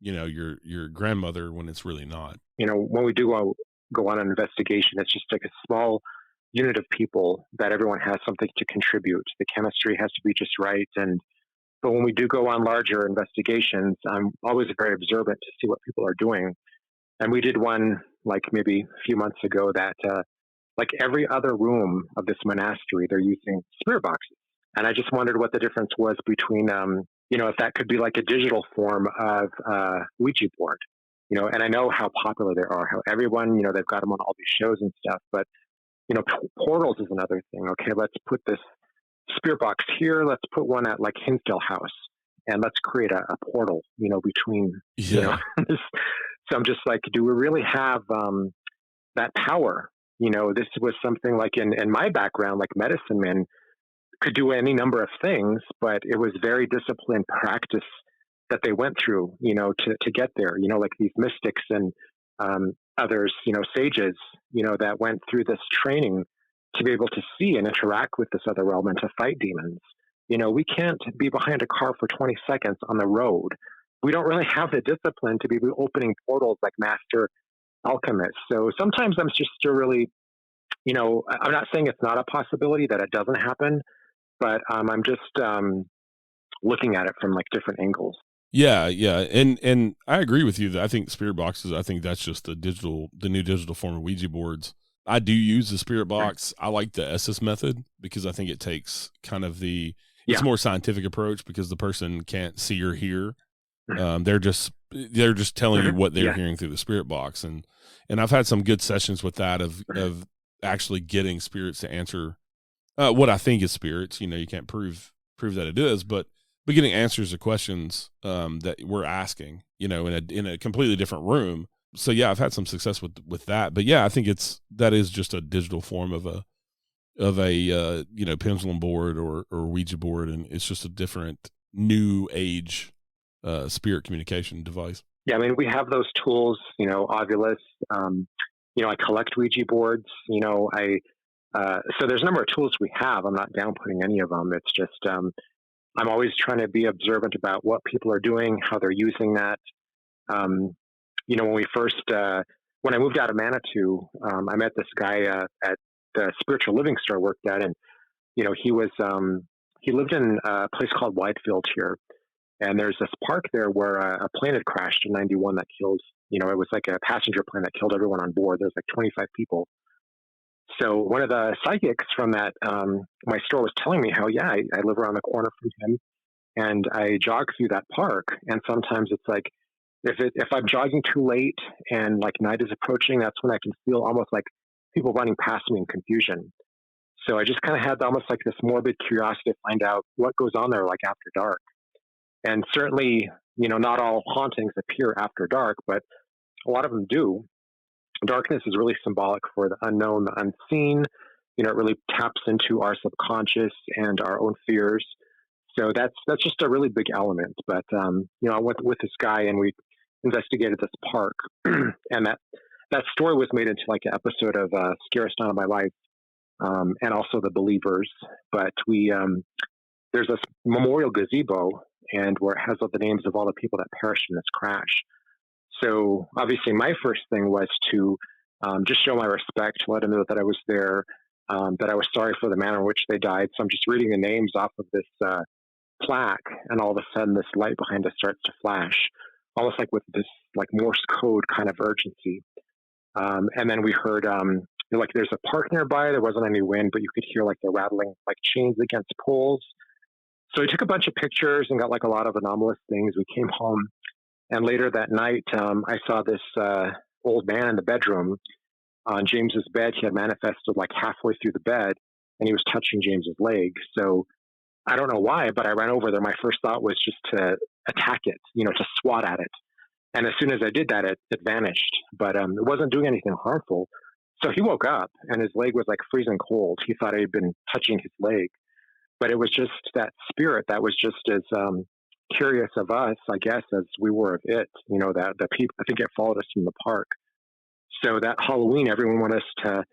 your grandmother when it's really not. When we do go on an investigation, it's just like a small unit of people that everyone has something to contribute. The chemistry has to be just right. But when we do go on larger investigations, I'm always very observant to see what people are doing. And we did one like maybe a few months ago that like every other room of this monastery, they're using spirit boxes. And I just wondered what the difference was between, if that could be like a digital form of Ouija board. And I know how popular they are, how everyone, they've got them on all these shows and stuff. But, portals is another thing. Okay, let's put this spirit box here. Let's put one at like Hinsdale House, and let's create a portal, between, this. So I'm just like, do we really have that power? This was something like in my background, like medicine men could do any number of things, but it was very disciplined practice that they went through, to get there, like these mystics and others, sages, that went through this training to be able to see and interact with this other realm and to fight demons. We can't be behind a car for 20 seconds on the road. We don't really have the discipline to be opening portals like master alchemists. So sometimes I'm just still really, I'm not saying it's not a possibility that it doesn't happen, but I'm just looking at it from like different angles. Yeah, yeah, and I agree with you that I think spirit boxes. I think that's just the new digital form of Ouija boards. I do use the spirit box. I like the SS method because I think it takes kind of it's a more scientific approach because the person can't see or hear. They're just telling you what they're hearing through the spirit box, and I've had some good sessions with that of actually getting spirits to answer what I think is spirits. You can't prove that it is, but getting answers to questions that we're asking, in a completely different room. So yeah, I've had some success with that. But yeah, I think that is just a digital form of a pendulum board or Ouija board, and it's just a different new age spirit communication device. Yeah, I mean, we have those tools, Ovilus. I collect Ouija boards. So there's a number of tools we have. I'm not downputting any of them. It's just I'm always trying to be observant about what people are doing, how they're using that. When I moved out of Manitou, I met this guy at the spiritual living store I worked at, and he lived in a place called Widefield here, and there's this park there where a plane had crashed in '91 that killed. It was like a passenger plane that killed everyone on board. There's like 25 people. So one of the psychics from that my store was telling me how, I live around the corner from him, and I jog through that park. And sometimes it's like, if I'm jogging too late and like night is approaching, that's when I can feel almost like people running past me in confusion. So I just kind of had almost like this morbid curiosity to find out what goes on there like after dark. And certainly, not all hauntings appear after dark, but a lot of them do. Darkness is really symbolic for the unknown, the unseen. It really taps into our subconscious and our own fears. So that's just a really big element. But I went with this guy and we investigated this park, and that story was made into like an episode of Scariest Night of My Life, and also The Believers. But there's this memorial gazebo, and where it has all the names of all the people that perished in this crash. So obviously my first thing was to just show my respect, let them know that I was there, that I was sorry for the manner in which they died. So I'm just reading the names off of this plaque, and all of a sudden this light behind us starts to flash, almost like with this like Morse code kind of urgency. And then we heard like there's a park nearby. There wasn't any wind, but you could hear like the rattling like chains against poles. So we took a bunch of pictures and got like a lot of anomalous things. We came home, and later that night, I saw this old man in the bedroom on James's bed. He had manifested like halfway through the bed, and he was touching James's leg. So I don't know why, but I ran over there. My first thought was just to attack it, to swat at it. And as soon as I did that, it vanished. But it wasn't doing anything harmful. So he woke up, and his leg was like freezing cold. He thought I had been touching his leg. But it was just that spirit that was just as curious of us, I guess, as we were of it. That the people, I think it followed us from the park. So that Halloween, everyone wanted us to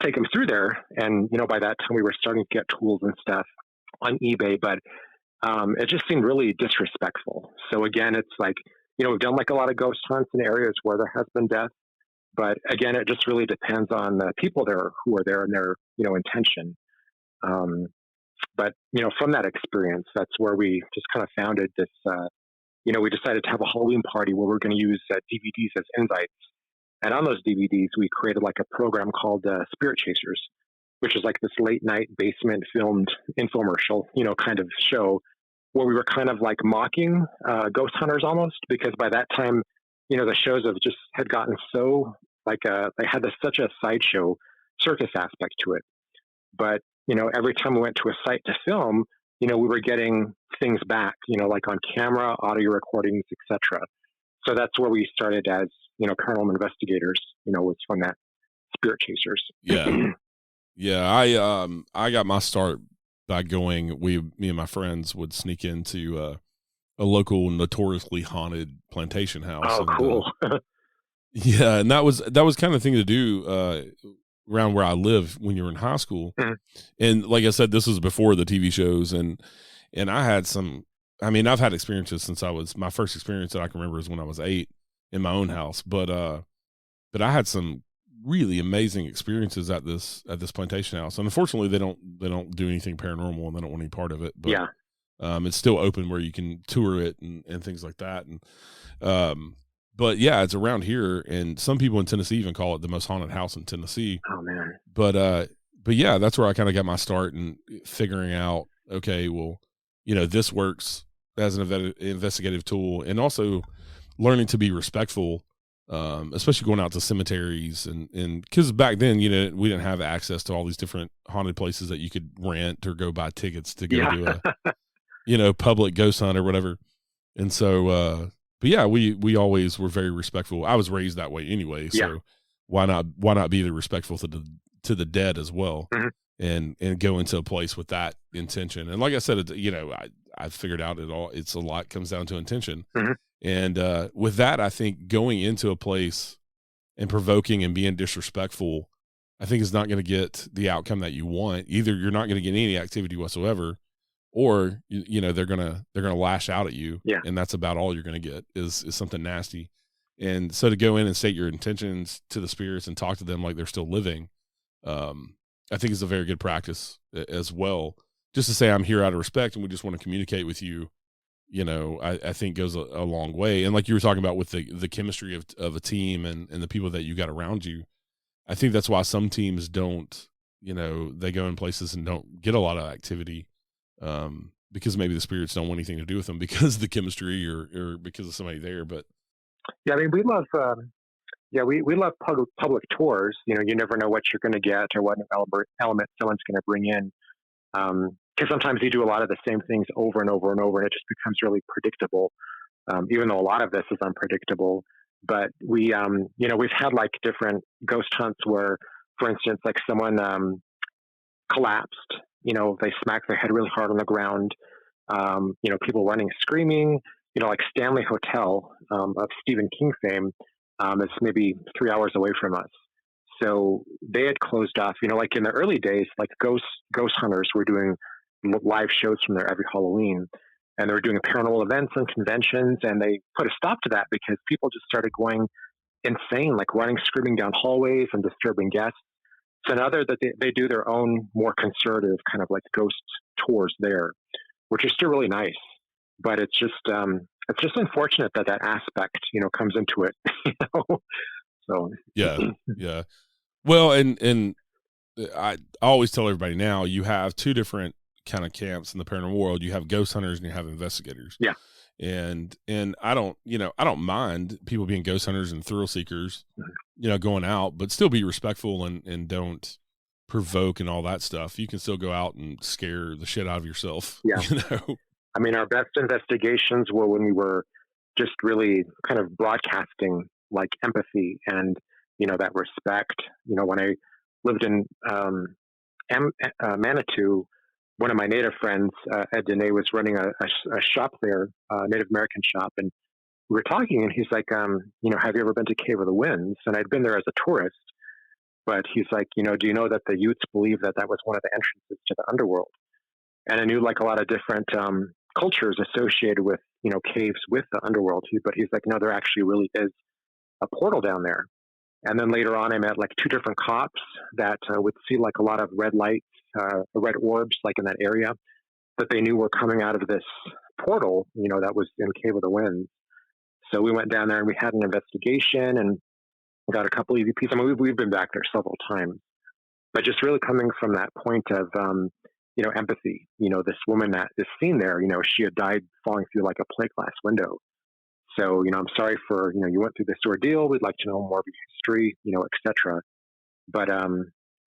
take him through there. And, by that time we were starting to get tools and stuff on eBay, but it just seemed really disrespectful. So again, it's like, we've done like a lot of ghost hunts in areas where there has been death. But again, it just really depends on the people there who are there and their, intention. But, from that experience, that's where we just kind of founded this, we decided to have a Halloween party where we're going to use DVDs as invites. And on those DVDs, we created like a program called Spirit Chasers, which is like this late night basement filmed infomercial, kind of show where we were kind of like mocking ghost hunters almost, because by that time, the shows had gotten so like they had such a sideshow circus aspect to it. But, every time we went to a site to film, we were getting things back, like on camera, audio recordings, etc. So that's where we started as, Paranormal Investigators, was from that Spirit Chasers. Yeah. Yeah. I got my start by going, me and my friends would sneak into a local notoriously haunted plantation house. Oh, and, cool. Yeah. And that was kind of thing to do around where I live when you're in high school. Mm-hmm. And like I said, this was before the TV shows, and I had I've had experiences since my first experience that I can remember is when I was 8 in my own house. But I had some really amazing experiences at this plantation house. And unfortunately they don't do anything paranormal, and they don't want any part of it. But yeah. It's still open where you can tour it and things like that. And but yeah, it's around here, and some people in Tennessee even call it the most haunted house in Tennessee. Oh man. But yeah, that's where I kind of got my start in figuring out, okay, well, this works as an investigative tool, and also learning to be respectful, especially going out to cemeteries and because back then, we didn't have access to all these different haunted places that you could rent or go buy tickets to go to a, public ghost hunt or whatever. And so, but yeah, we always were very respectful. I was raised that way anyway. So why not be respectful to the dead as well, mm-hmm. and go into a place with that intention. And like I said, I figured out it's a lot comes down to intention. Mm-hmm. And with that, I think going into a place and provoking and being disrespectful, I think is not going to get the outcome that you want. Either you're not going to get any activity whatsoever, or they're gonna lash out at you, and that's about all you're going to get is something nasty. And so to go in and state your intentions to the spirits and talk to them like they're still living, I think is a very good practice as well. Just to say I'm here out of respect and we just want to communicate with you, I think goes a long way. And like you were talking about with the chemistry of a team and the people that you got around you, I think that's why some teams don't, they go in places and don't get a lot of activity, because maybe the spirits don't want anything to do with them because of the chemistry or because of somebody there. But yeah, I mean, we love, we love public tours. You never know what you're going to get or what element someone's going to bring in. Because sometimes you do a lot of the same things over and over and over, and it just becomes really predictable. Even though a lot of this is unpredictable, but we've had like different ghost hunts where, for instance, like someone collapsed. They smacked their head really hard on the ground. People running, screaming. Like Stanley Hotel of Stephen King fame is maybe 3 hours away from us. So they had closed off. Like in the early days, like ghost hunters were doing live shows from there every Halloween. and they were doing paranormal events and conventions, and they put a stop to that because people just started going insane, like running, screaming down hallways and disturbing guests. So now they do their own more conservative kind of like ghost tours there, which is still really nice. But it's just unfortunate that aspect, comes into it. So yeah. Well, and I always tell everybody now, you have two different kind of camps in the paranormal world. You have ghost hunters and you have investigators. Yeah. And I don't mind people being ghost hunters and thrill seekers, going out, but still be respectful and don't provoke and all that stuff. You can still go out and scare the shit out of yourself. Yeah. I mean, our best investigations were when we were just really kind of broadcasting like empathy and, that respect. When I lived in Manitou, one of my native friends, Ed Dene, was running a shop there, a Native American shop. And we were talking, and he's like, have you ever been to Cave of the Winds? And I'd been there as a tourist, but he's like, do you know that the Utes believe that was one of the entrances to the Underworld? And I knew like a lot of different cultures associated with, caves with the Underworld. But he's like, no, there actually really is a portal down there. And then later on, I met like two different cops that would see like a lot of red lights, red orbs, like in that area, that they knew were coming out of this portal, that was in Cave of the Winds. So we went down there and we had an investigation and got a couple EVPs. I mean, we've been back there several times, but just really coming from that point of, empathy. This woman that is seen there, she had died falling through like a plate glass window. So, I'm sorry for, you went through this ordeal. We'd like to know more of your history, et cetera. But,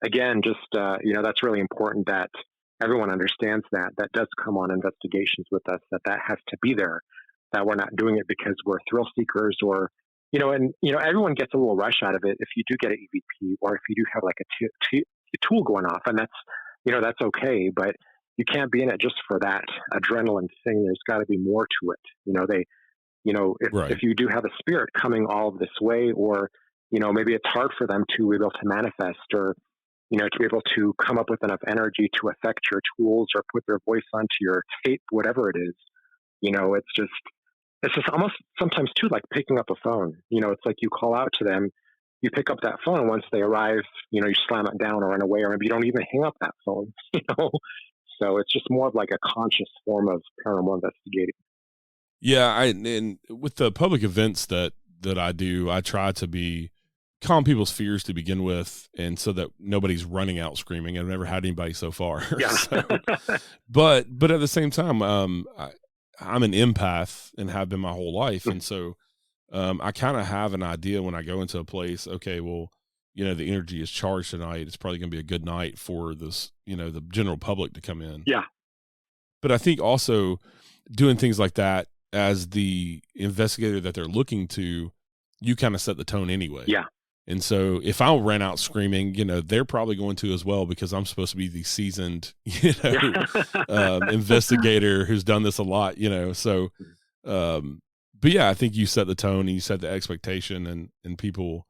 again, just, that's really important that everyone understands that does come on investigations with us, that has to be there, that we're not doing it because we're thrill seekers or, everyone gets a little rush out of it if you do get an EVP or if you do have like a tool going off, and that's okay, but you can't be in it just for that adrenaline thing. There's got to be more to it. If you do have a spirit coming all of this way, or, maybe it's hard for them to be able to manifest or, to be able to come up with enough energy to affect your tools or put their voice onto your tape, whatever it is, it's just almost sometimes too, like picking up a phone, it's like you call out to them, you pick up that phone, and once they arrive, you slam it down or run away, or maybe you don't even hang up that phone, So it's just more of like a conscious form of paranormal investigating. Yeah, and with the public events that I do, I try to calm people's fears to begin with, and so that nobody's running out screaming. I've never had anybody so far. Yeah. But at the same time, I'm an empath and have been my whole life, and so I kind of have an idea when I go into a place. Okay, well, the energy is charged tonight. It's probably going to be a good night for this, the general public to come in. Yeah. But I think also doing things like that, as the investigator that they're looking to, you kind of set the tone anyway. Yeah. And so if I ran out screaming, they're probably going to as well, because I'm supposed to be the seasoned, investigator who's done this a lot, so, but yeah, I think you set the tone and you set the expectation, and people,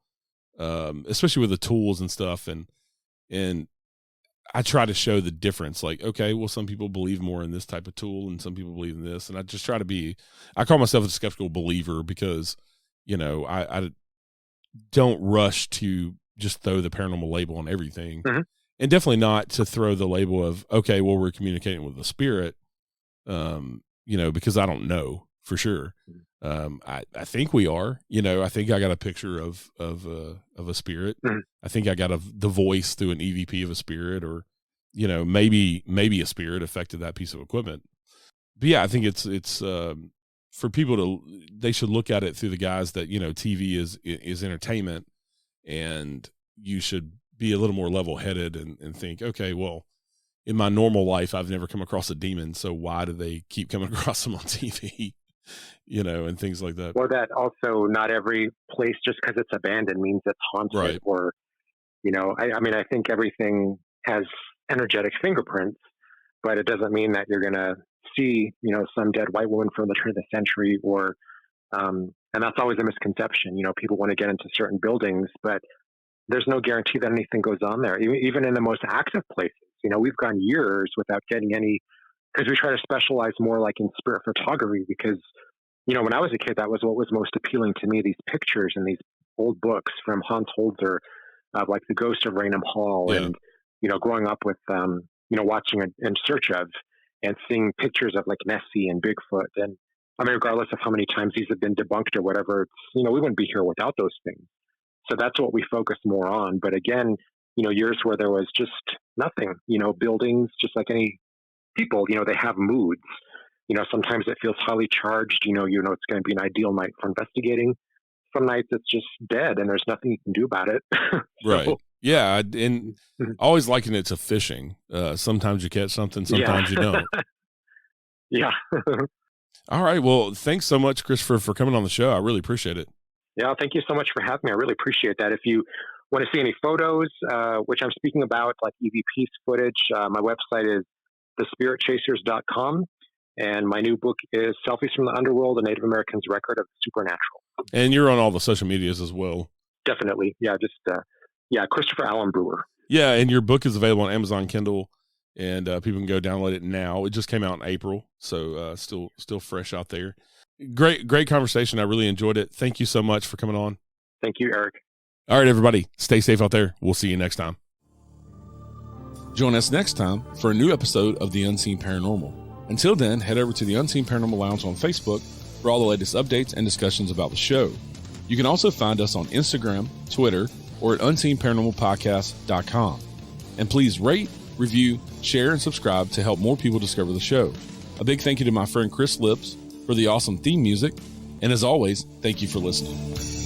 especially with the tools and stuff. And I try to show the difference. Like, okay, well, some people believe more in this type of tool and some people believe in this. And I just try to I call myself a skeptical believer because, I don't rush to just throw the paranormal label on everything. Mm-hmm. And definitely not to throw the label of, okay, well, we're communicating with the spirit, because I don't know for sure. I think we are, I think I got a picture of a spirit. Mm-hmm. I think I got the voice through an EVP of a spirit, or, maybe a spirit affected that piece of equipment. But yeah, I think it's for people they should look at it through the guise that, TV is entertainment, and you should be a little more level headed and think, okay, well, in my normal life, I've never come across a demon. So why do they keep coming across them on TV? And things like that. Or that also not every place, just because it's abandoned, means it's haunted. Right. Or, I think everything has energetic fingerprints, but it doesn't mean that you're going to see, some dead white woman from the turn of the century, or, and that's always a misconception. People want to get into certain buildings, but there's no guarantee that anything goes on there. Even in the most active places, we've gone years without getting any because we try to specialize more like in spirit photography because, you know, when I was a kid, that was what was most appealing to me, these pictures and these old books from Hans Holzer of like The Ghost of Raynham Hall and, you know, growing up with, you know, watching In Search of and seeing pictures of like Nessie and Bigfoot. And I mean, regardless of how many times these have been debunked or whatever, it's, you know, we wouldn't be here without those things. So that's what we focus more on. But again, you know, years where there was just nothing, you know, buildings, just like any people, you know, they have moods. You know, sometimes it feels highly charged, you know, it's going to be an ideal night for investigating. Some nights it's just dead and there's nothing you can do about it. Right. Yeah. And I always liken it to fishing. Sometimes you catch something, sometimes you don't. Yeah. All right. Well, thanks so much, Christopher, for coming on the show. I really appreciate it. Yeah. Thank you so much for having me. I really appreciate that. If you want to see any photos, which I'm speaking about, like EVP footage, my website is thespiritchasers.com. And my new book is Selfies from the Underworld, a Native American's Record of the Supernatural. And you're on all the social medias as well. Definitely. Yeah. Just, Christopher Allen Brewer. Yeah. And your book is available on Amazon Kindle, and people can go download it now. It just came out in April. So still fresh out there. Great conversation. I really enjoyed it. Thank you so much for coming on. Thank you, Eric. All right, everybody. Stay safe out there. We'll see you next time. Join us next time for a new episode of The Unseen Paranormal. Until then, head over to the Unseen Paranormal Lounge on Facebook for all the latest updates and discussions about the show. You can also find us on Instagram, Twitter, or at unseenparanormalpodcast.com. And please rate, review, share, and subscribe to help more people discover the show. A big thank you to my friend Chris Lips for the awesome theme music. And as always, thank you for listening.